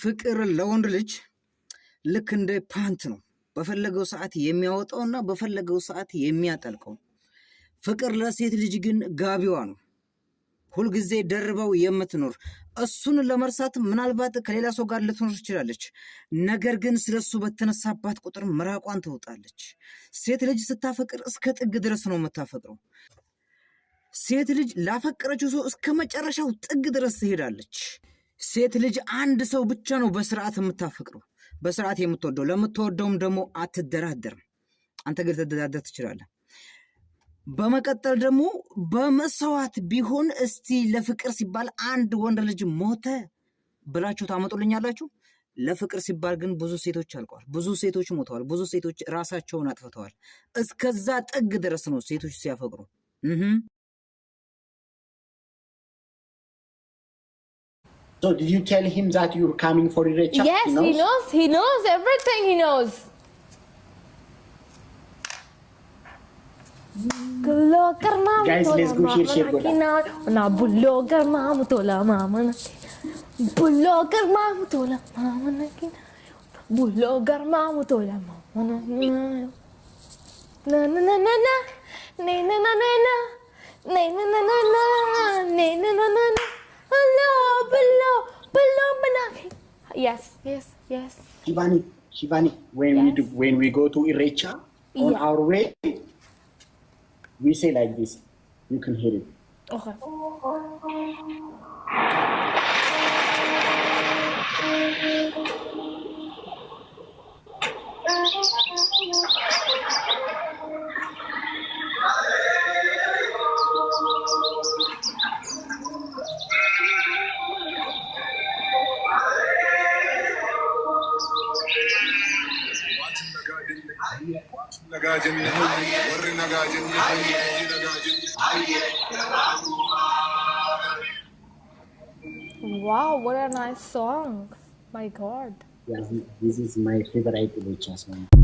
ፍቅር ለወንድ ልጅ ልክ እንደ ፓንት ነው። በፈለገው ሰዓት የሚያወጣውና በፈለገው ሰዓት የሚያጠልቀው። ፍቅር ለሴት ልጅ ግን ጋቢዋ ነው። ሁልጊዜ ደርበው የምትኖር እሱን ለመርሳት ምናልባት ከሌላ ሰው ጋር ልትኖር ትችላለች። ነገር ግን ስለሱ በተነሳባት ቁጥር ምራቋን ትወጣለች። ሴት ልጅ ስታፈቅር እስከ ጥግ ድረስ ነው የምታፈቅረው። ሴት ልጅ ላፈቀረችው ሰው እስከ መጨረሻው ጥግ ድረስ ትሄዳለች። ሴት ልጅ አንድ ሰው ብቻ ነው በስርዓት የምታፈቅረው፣ በስርዓት የምትወደው። ለምትወደውም ደግሞ አትደራደርም። አንተ ግን ትደራደር ትችላለህ። በመቀጠል ደግሞ በመሰዋት ቢሆን እስቲ ለፍቅር ሲባል አንድ ወንድ ልጅ ሞተ ብላችሁ ታመጡልኛላችሁ? ለፍቅር ሲባል ግን ብዙ ሴቶች አልቀዋል፣ ብዙ ሴቶች ሞተዋል፣ ብዙ ሴቶች ራሳቸውን አጥፍተዋል። እስከዛ ጥግ ድረስ ነው ሴቶች ሲያፈቅሩ። So did you tell him that you're coming for Irecha? Yes, he knows. He knows everything. He knows. Guys, let's go share Na blogger mamu tola mama na. Blogger mamu tola mama na. Blogger mamu tola mama na. Na na na na na. Na na na na na. Na na na na na. Na na na na na. Hello, below manaki. Yes. Shivani, when we go to Irecha on our way, we say like this. You can hear it. Okay. Wow, what a nice song. My God. Yeah, this is my favorite Irecha song.